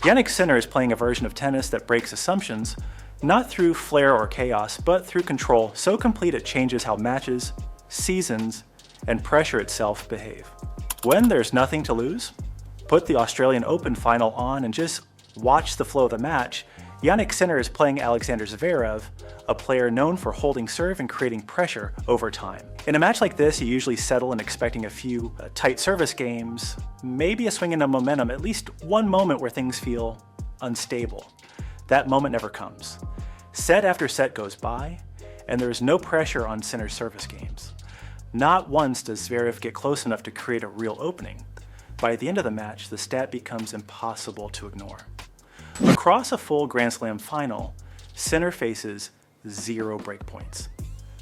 Jannik Sinner is playing a version of tennis that breaks assumptions, not through flair or chaos, but through control so complete it changes how matches, seasons, and pressure itself behave. When there's nothing to lose, put the Australian Open final on and just watch the flow of the match. Jannik Sinner is playing Alexander Zverev, a player known for holding serve and creating pressure over time. In a match like this, you usually settle in expecting a few tight service games, maybe a swing into momentum, at least one moment where things feel unstable. That moment never comes. Set after set goes by, and there is no pressure on Sinner's service games. Not once does Zverev get close enough to create a real opening. By the end of the match, the stat becomes impossible to ignore. Across a full Grand Slam final, Sinner faces 0 breakpoints.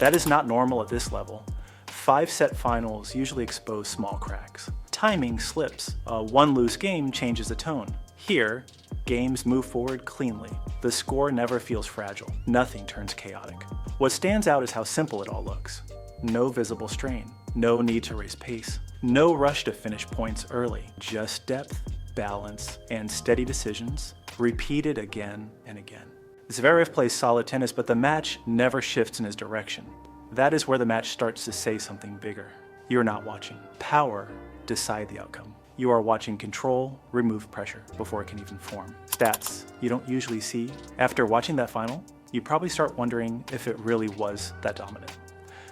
That is not normal at this level. 5-set finals usually expose small cracks. Timing slips. One loose game changes the tone. Here, games move forward cleanly. The score never feels fragile. Nothing turns chaotic. What stands out is how simple it all looks. No visible strain. No need to raise pace. No rush to finish points early. Just depth, balance, and steady decisions, repeated again and again. Zverev plays solid tennis, but the match never shifts in his direction. That is where the match starts to say something bigger. You're not watching power decide the outcome. You are watching control remove pressure before it can even form. Stats you don't usually see. After watching that final, you probably start wondering if it really was that dominant.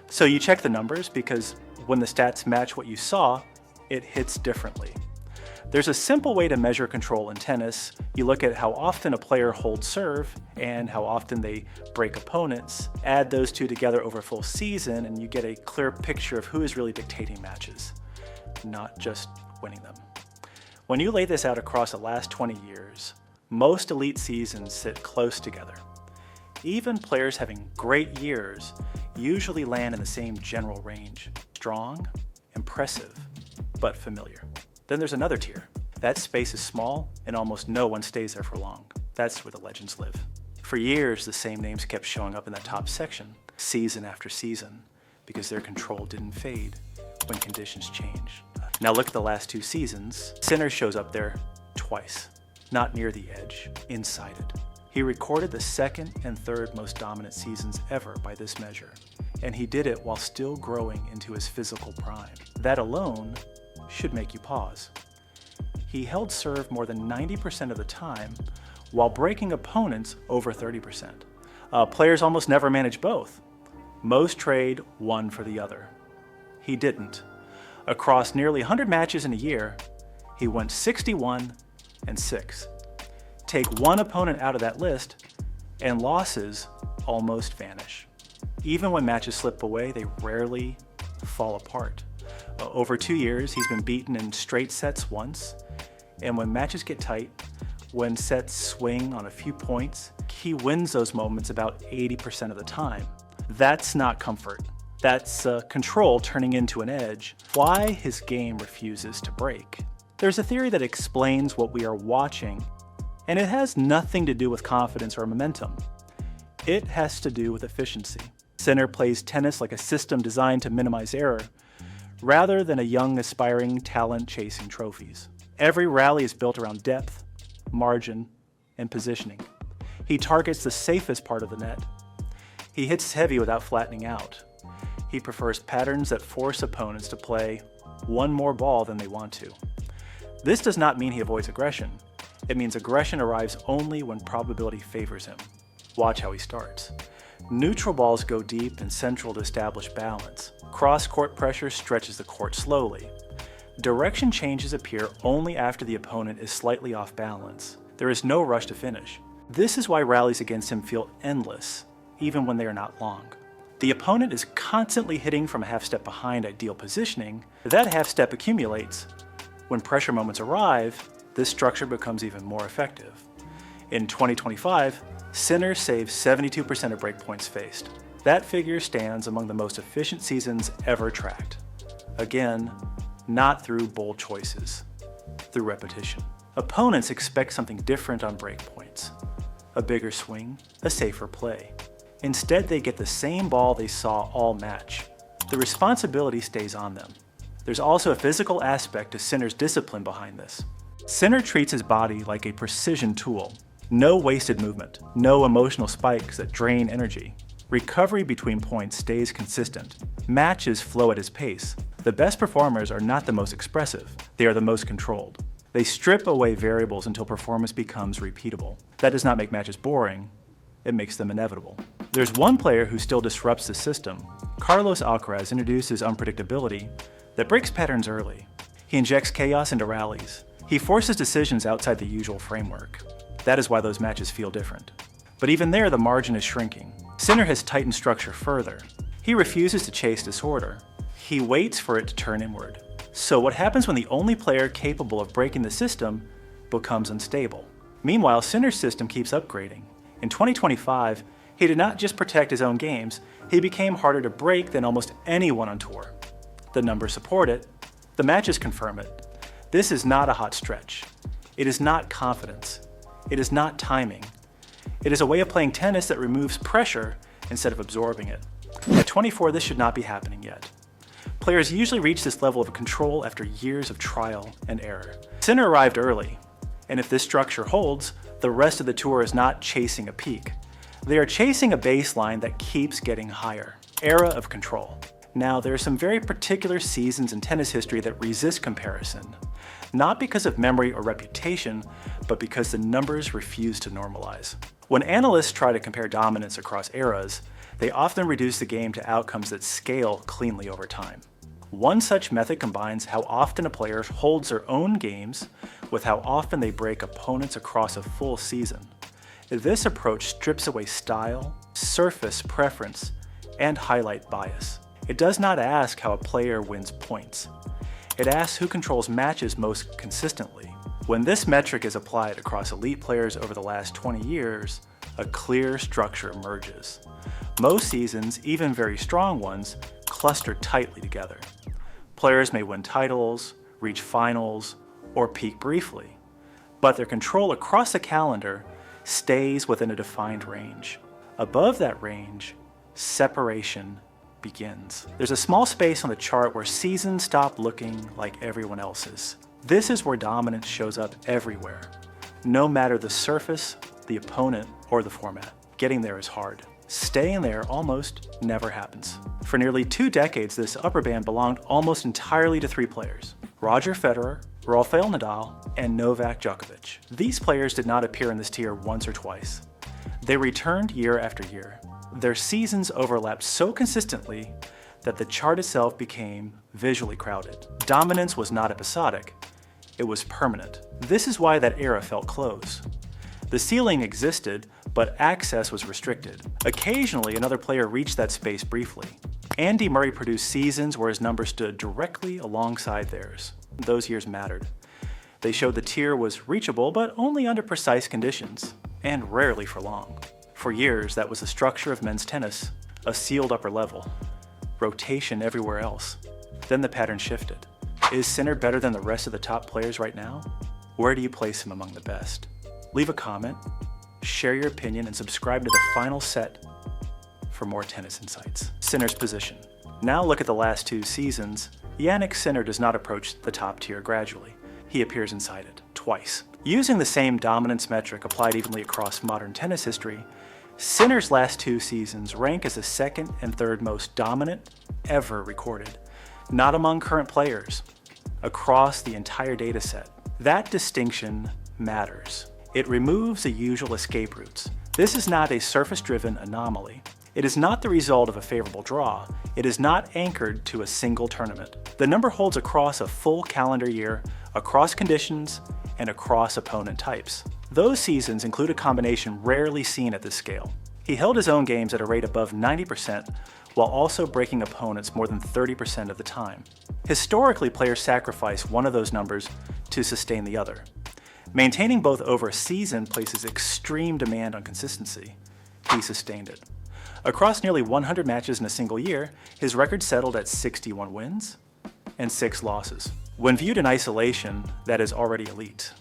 So you check the numbers because when the stats match what you saw, it hits differently. There's a simple way to measure control in tennis. You look at how often a player holds serve and how often they break opponents. Add those two together over a full season and you get a clear picture of who is really dictating matches, not just winning them. When you lay this out across the last 20 years, most elite seasons sit close together. Even players having great years usually land in the same general range. Strong, impressive, but familiar. Then there's another tier. That space is small and almost no one stays there for long. That's where the legends live. For years, the same names kept showing up in that top section, season after season, because their control didn't fade when conditions changed. Now look at the last 2 seasons. Sinner shows up there twice, not near the edge, inside it. He recorded the second and third most dominant seasons ever by this measure, and he did it while still growing into his physical prime. That alone should make you pause. He held serve more than 90% of the time while breaking opponents over 30%. Players almost never manage both. Most trade one for the other. He didn't. Across nearly 100 matches in a year, he went 61-6. Take one opponent out of that list, and losses almost vanish. Even when matches slip away, they rarely fall apart. Over 2 years, he's been beaten in straight sets once, and when matches get tight, when sets swing on a few points, he wins those moments about 80% of the time. That's not comfort. That's control turning into an edge. Why his game refuses to break. There's a theory that explains what we are watching, and it has nothing to do with confidence or momentum. It has to do with efficiency. Sinner plays tennis like a system designed to minimize error, rather than a young, aspiring talent chasing trophies. Every rally is built around depth, margin, and positioning. He targets the safest part of the net. He hits heavy without flattening out. He prefers patterns that force opponents to play one more ball than they want to. This does not mean he avoids aggression. It means aggression arrives only when probability favors him. Watch how he starts. Neutral balls go deep and central to establish balance. Cross-court pressure stretches the court slowly. Direction changes appear only after the opponent is slightly off balance. There is no rush to finish. This is why rallies against him feel endless, even when they are not long. The opponent is constantly hitting from a half step behind ideal positioning. That half step accumulates. When pressure moments arrive, this structure becomes even more effective. In 2025, Sinner saved 72% of breakpoints faced. That figure stands among the most efficient seasons ever tracked. Again, not through bold choices, through repetition. Opponents expect something different on breakpoints. A bigger swing, a safer play. Instead, they get the same ball they saw all match. The responsibility stays on them. There's also a physical aspect to Sinner's discipline behind this. Sinner treats his body like a precision tool. No wasted movement, no emotional spikes that drain energy. Recovery between points stays consistent. Matches flow at his pace. The best performers are not the most expressive, they are the most controlled. They strip away variables until performance becomes repeatable. That does not make matches boring, it makes them inevitable. There's one player who still disrupts the system. Carlos Alcaraz introduces unpredictability that breaks patterns early. He injects chaos into rallies. He forces decisions outside the usual framework. That is why those matches feel different. But even there, the margin is shrinking. Sinner has tightened structure further. He refuses to chase disorder. He waits for it to turn inward. So what happens when the only player capable of breaking the system becomes unstable? Meanwhile, Sinner's system keeps upgrading. In 2025, he did not just protect his own games, he became harder to break than almost anyone on tour. The numbers support it. The matches confirm it. This is not a hot stretch. It is not confidence. It is not timing. It is a way of playing tennis that removes pressure instead of absorbing it. At 24, this should not be happening yet. Players usually reach this level of control after years of trial and error. Sinner arrived early, and if this structure holds, the rest of the tour is not chasing a peak. They are chasing a baseline that keeps getting higher. Era of control. Now, there are some very particular seasons in tennis history that resist comparison. Not because of memory or reputation, but because the numbers refuse to normalize. When analysts try to compare dominance across eras, they often reduce the game to outcomes that scale cleanly over time. One such method combines how often a player holds their own games with how often they break opponents across a full season. This approach strips away style, surface preference, and highlight bias. It does not ask how a player wins points. It asks who controls matches most consistently. When this metric is applied across elite players over the last 20 years, a clear structure emerges. Most seasons, even very strong ones, cluster tightly together. Players may win titles, reach finals, or peak briefly, but their control across the calendar stays within a defined range. Above that range, separation begins. There's a small space on the chart where seasons stop looking like everyone else's. This is where dominance shows up everywhere. No matter the surface, the opponent, or the format. Getting there is hard. Staying there almost never happens. For nearly 2 decades, this upper band belonged almost entirely to 3 players: Roger Federer, Rafael Nadal, and Novak Djokovic. These players did not appear in this tier once or twice. They returned year after year. Their seasons overlapped so consistently that the chart itself became visually crowded. Dominance was not episodic, it was permanent. This is why that era felt close. The ceiling existed, but access was restricted. Occasionally, another player reached that space briefly. Andy Murray produced seasons where his numbers stood directly alongside theirs. Those years mattered. They showed the tier was reachable, but only under precise conditions, and rarely for long. For years, that was the structure of men's tennis, a sealed upper level, rotation everywhere else. Then the pattern shifted. Is Sinner better than the rest of the top players right now? Where do you place him among the best? Leave a comment, share your opinion, and subscribe to the final set for more tennis insights. Sinner's position. Now look at the last 2 seasons. Jannik Sinner does not approach the top tier gradually. He appears inside it, twice. Using the same dominance metric applied evenly across modern tennis history, Sinner's last 2 seasons rank as the 2nd and 3rd most dominant ever recorded, not among current players, across the entire data set. That distinction matters. It removes the usual escape routes. This is not a surface-driven anomaly. It is not the result of a favorable draw. It is not anchored to a single tournament. The number holds across a full calendar year, across conditions, and across opponent types. Those seasons include a combination rarely seen at this scale. He held his own games at a rate above 90%, while also breaking opponents more than 30% of the time. Historically, players sacrifice one of those numbers to sustain the other. Maintaining both over a season places extreme demand on consistency. He sustained it. Across nearly 100 matches in a single year, his record settled at 61 wins and 6 losses. When viewed in isolation, that is already elite.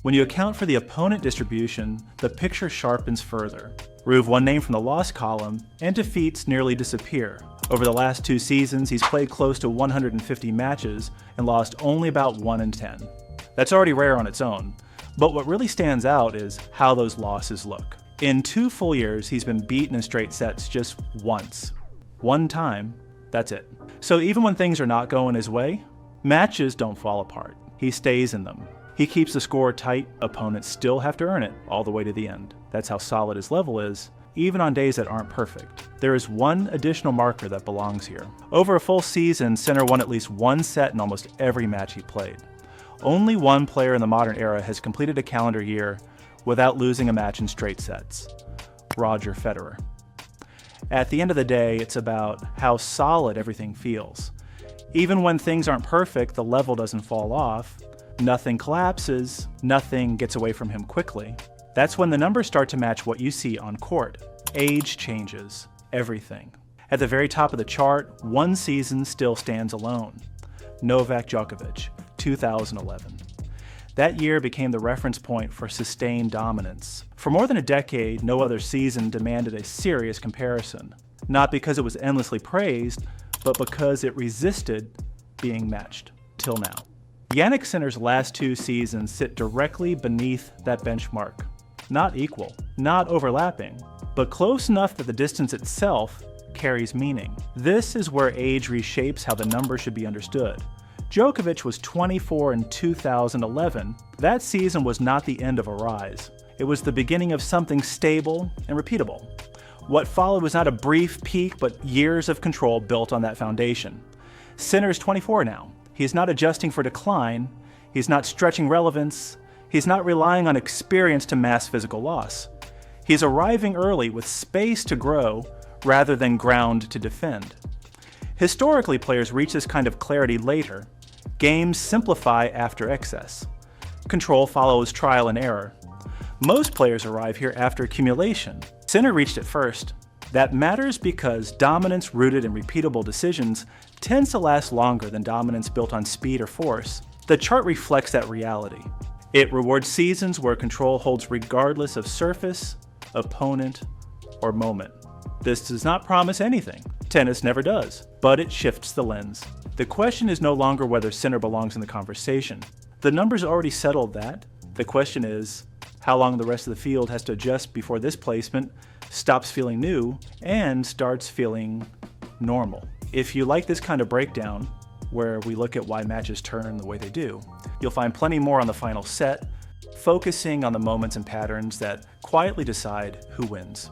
When you account for the opponent distribution, the picture sharpens further. Remove one name from the loss column, and defeats nearly disappear. Over the last 2 seasons, he's played close to 150 matches and lost only about 1 in 10. That's already rare on its own. But what really stands out is how those losses look. In 2 full years, he's been beaten in straight sets just once. One time, that's it. So even when things are not going his way, matches don't fall apart. He stays in them. He keeps the score tight, opponents still have to earn it all the way to the end. That's how solid his level is, even on days that aren't perfect. There is one additional marker that belongs here. Over a full season, Sinner won at least one set in almost every match he played. Only one player in the modern era has completed a calendar year without losing a match in straight sets: Roger Federer. At the end of the day, it's about how solid everything feels. Even when things aren't perfect, the level doesn't fall off, nothing collapses, nothing gets away from him quickly. That's when the numbers start to match what you see on court. Age changes everything. At the very top of the chart, one season still stands alone: Novak Djokovic, 2011. That year became the reference point for sustained dominance. For more than a decade, no other season demanded a serious comparison. Not because it was endlessly praised, but because it resisted being matched, till now. Jannik Sinner's last 2 seasons sit directly beneath that benchmark. Not equal, not overlapping, but close enough that the distance itself carries meaning. This is where age reshapes how the number should be understood. Djokovic was 24 in 2011. That season was not the end of a rise. It was the beginning of something stable and repeatable. What followed was not a brief peak, but years of control built on that foundation. Sinner's 24 now. He's not adjusting for decline. He's not stretching relevance. He's not relying on experience to mask physical loss. He's arriving early with space to grow rather than ground to defend. Historically, players reach this kind of clarity later. Games simplify after excess. Control follows trial and error. Most players arrive here after accumulation. Sinner reached it first. That matters because dominance rooted in repeatable decisions tends to last longer than dominance built on speed or force. The chart reflects that reality. It rewards seasons where control holds regardless of surface, opponent, or moment. This does not promise anything. Tennis never does, but it shifts the lens. The question is no longer whether Sinner belongs in the conversation. The numbers already settled that. The question is how long the rest of the field has to adjust before this placement stops feeling new and starts feeling normal. If you like this kind of breakdown, where we look at why matches turn the way they do, you'll find plenty more on the final set, focusing on the moments and patterns that quietly decide who wins.